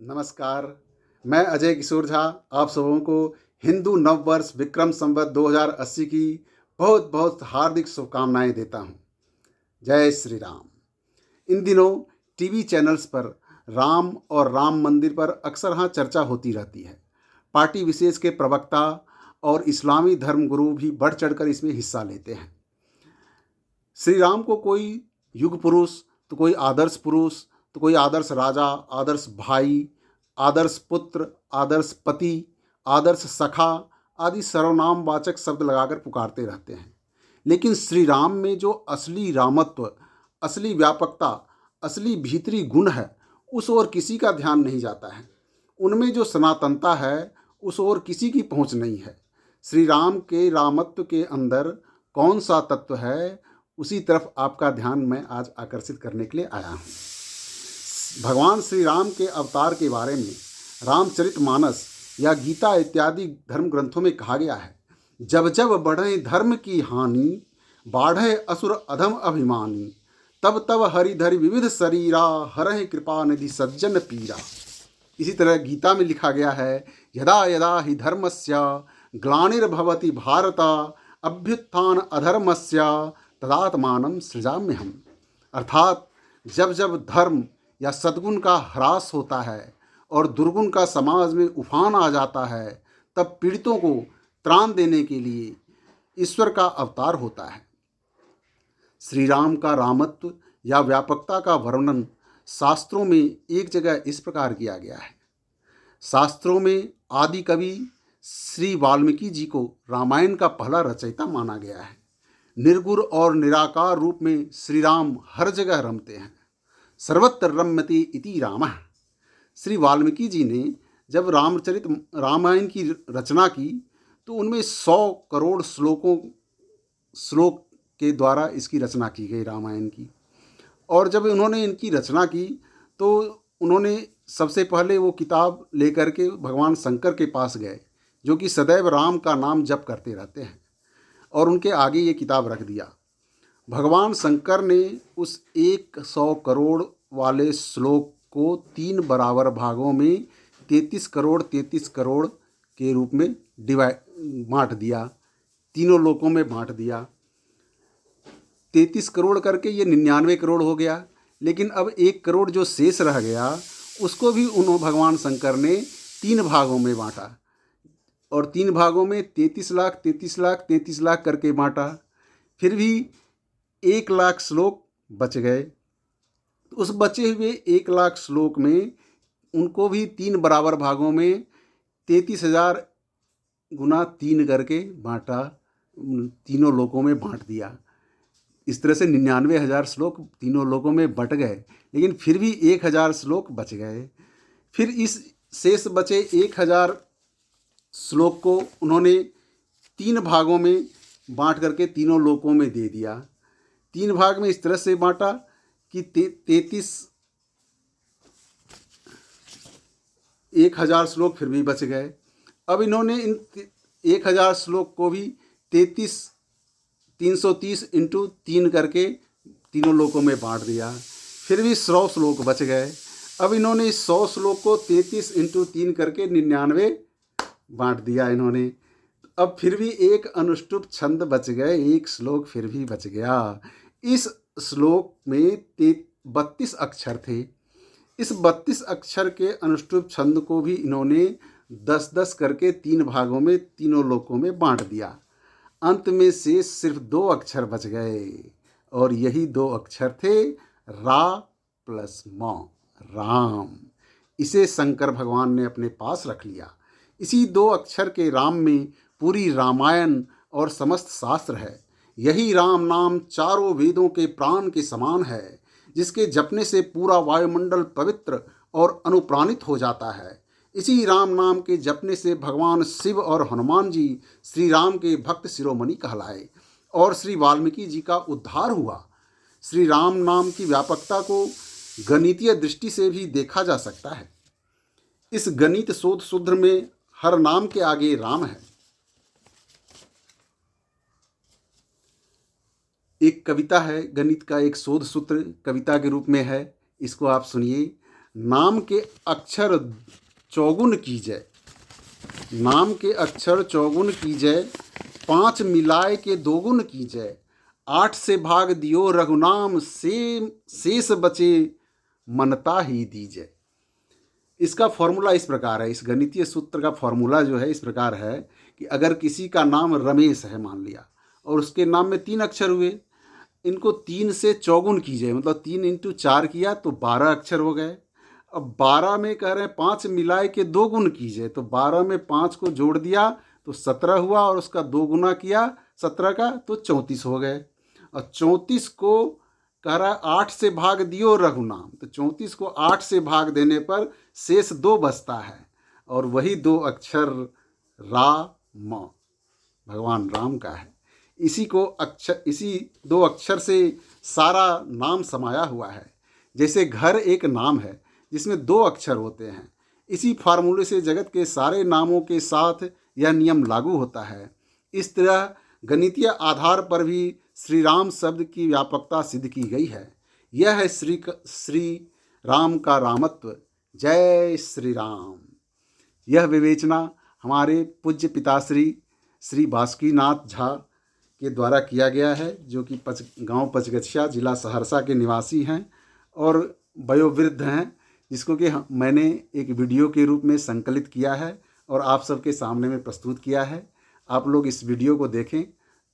नमस्कार। मैं अजय किशोर झा आप सबों को हिंदू नव वर्ष विक्रम संवत 2080 की बहुत बहुत हार्दिक शुभकामनाएं देता हूं। जय श्री राम। इन दिनों टीवी चैनल्स पर राम और राम मंदिर पर अक्सर चर्चा होती रहती है। पार्टी विशेष के प्रवक्ता और इस्लामी धर्मगुरु भी बढ़ चढ़कर इसमें हिस्सा लेते हैं। श्री राम को कोई युग पुरुष, तो कोई आदर्श पुरुष, तो कोई आदर्श राजा, आदर्श भाई, आदर्श पुत्र, आदर्श पति, आदर्श सखा आदि सर्वनाम वाचक शब्द लगाकर पुकारते रहते हैं। लेकिन श्री राम में जो असली रामत्व, असली व्यापकता, असली भीतरी गुण है, उस ओर किसी का ध्यान नहीं जाता है। उनमें जो सनातनता है, उस ओर किसी की पहुंच नहीं है। श्री राम के रामत्व के अंदर कौन सा तत्व है, उसी तरफ आपका ध्यान मैं आज आकर्षित करने के लिए आया हूँ। भगवान श्री राम के अवतार के बारे में रामचरितमानस या गीता इत्यादि धर्म ग्रंथों में कहा गया है, जब जब बढ़े धर्म की हानि, बाढ़े असुर अधम अभिमानी, तब तब हरिधरि विविध शरीरा, हरहि कृपा निधि सज्जन पीरा। इसी तरह गीता में लिखा गया है, यदा यदा हि धर्मस्य ग्लानिर्भवति भारत, अभ्युत्थान अधर्मस्य तदात्मानं सृजाम्यहम्। अर्थात जब जब धर्म या सद्गुण का ह्रास होता है और दुर्गुण का समाज में उफान आ जाता है, तब पीड़ितों को त्राण देने के लिए ईश्वर का अवतार होता है। श्री राम का रामत्व या व्यापकता का वर्णन शास्त्रों में एक जगह इस प्रकार किया गया है। शास्त्रों में आदि कवि श्री वाल्मीकि जी को रामायण का पहला रचयिता माना गया है। निर्गुण और निराकार रूप में श्री राम हर जगह रमते हैं। सर्वत्र रम्यते इति रामः। श्री वाल्मीकि जी ने जब रामायण की रचना की तो उनमें 100 करोड़ श्लोक के द्वारा इसकी रचना की गई रामायण की। और जब उन्होंने इनकी रचना की तो उन्होंने सबसे पहले वो किताब लेकर के भगवान शंकर के पास गए, जो कि सदैव राम का नाम जप करते रहते हैं, और उनके आगे ये किताब रख दिया। भगवान शंकर ने उस 100 करोड़ वाले श्लोक को 3 बराबर भागों में 33 करोड़ के रूप में बांट दिया, तीनों लोकों में बांट दिया। 33 करोड़ करके ये 99 करोड़ हो गया। लेकिन अब 1 करोड़ जो शेष रह गया, उसको भी भगवान शंकर ने 3 भागों में बांटा, और 3 भागों में 33 लाख करके बांटा। फिर भी 1 लाख श्लोक बच गए। उस बचे हुए 1 लाख श्लोक में उनको भी 3 बराबर भागों में 33,000 गुना 3 करके बांटा, तीनों लोकों में बांट दिया। इस तरह से 99,000 श्लोक तीनों लोकों में बट गए, लेकिन फिर भी 1,000 श्लोक बच गए। फिर इस शेष बचे 1,000 श्लोक को उन्होंने 3 भागों में बांट करके तीनों लोकों में दे दिया। 3 भाग में इस तरह से बांटा कि 1,000 श्लोक फिर भी बच गए। अब इन्होंने इन 1,000 श्लोक को भी 330 इंटू 3 करके तीनों लोकों में बांट दिया। फिर भी 100 श्लोक बच गए। अब इन्होंने इस 100 श्लोक को 33 इंटू 3 करके 99 बांट दिया इन्होंने। अब फिर भी एक अनुष्टुप छंद बच गए, 1 श्लोक फिर भी बच गया। इस श्लोक में 32 अक्षर थे। इस 32 अक्षर के अनुष्टुप छंद को भी इन्होंने 10-10 करके 3 भागों में तीनों लोकों में बांट दिया। अंत में से सिर्फ 2 अक्षर बच गए, और यही 2 अक्षर थे रा प्लस म, राम। इसे शंकर भगवान ने अपने पास रख लिया। इसी 2 अक्षर के राम में पूरी रामायण और समस्त शास्त्र है। यही राम नाम चारों वेदों के प्राण के समान है, जिसके जपने से पूरा वायुमंडल पवित्र और अनुप्राणित हो जाता है। इसी राम नाम के जपने से भगवान शिव और हनुमान जी श्री राम के भक्त शिरोमणि कहलाए और श्री वाल्मीकि जी का उद्धार हुआ। श्री राम नाम की व्यापकता को गणितीय दृष्टि से भी देखा जा सकता है। इस गणित शोध सूत्र में हर नाम के आगे राम है। एक कविता है, गणित का एक शोध सूत्र कविता के रूप में है, इसको आप सुनिए। नाम के अक्षर चौगुन कीजय, नाम के अक्षर चौगुन कीजय, 5 मिलाए के दोगुन कीजय, 8 से भाग दियो रघुनाम, से शेष बचे मनता ही दीजय। इसका फॉर्मूला इस प्रकार है, इस गणितीय सूत्र का फॉर्मूला जो है इस प्रकार है कि अगर किसी का नाम रमेश है मान लिया और उसके नाम में 3 अक्षर हुए, इनको 3 से चौगुन कीजिए, मतलब 3 इंटू 4 किया तो 12 अक्षर हो गए। अब 12 में कह रहे हैं 5 मिलाए के 2 गुण कीजिए, तो 12 में 5 को जोड़ दिया तो 17 हुआ और उसका 2 गुना किया 17 का तो 34 हो गए। और 34 को कह रहा है 8 से भाग दियो रघुनाम, तो 34 को 8 से भाग देने पर शेष 2 बचता है और वही 2 अक्षर राम भगवान राम का है। इसी 2 अक्षर से सारा नाम समाया हुआ है। जैसे घर एक नाम है जिसमें 2 अक्षर होते हैं, इसी फार्मूले से जगत के सारे नामों के साथ यह नियम लागू होता है। इस तरह गणितीय आधार पर भी श्री राम शब्द की व्यापकता सिद्ध की गई है। यह है श्री राम का रामत्व। जय श्री राम। यह विवेचना हमारे पूज्य पिताश्री श्री बासुकीनाथ झा के द्वारा किया गया है, जो कि गांव पचगछिया जिला सहरसा के निवासी हैं और वयोवृद्ध हैं, जिसको कि मैंने एक वीडियो के रूप में संकलित किया है और आप सबके सामने में प्रस्तुत किया है। आप लोग इस वीडियो को देखें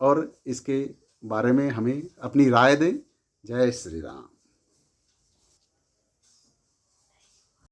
और इसके बारे में हमें अपनी राय दें। जय श्री राम।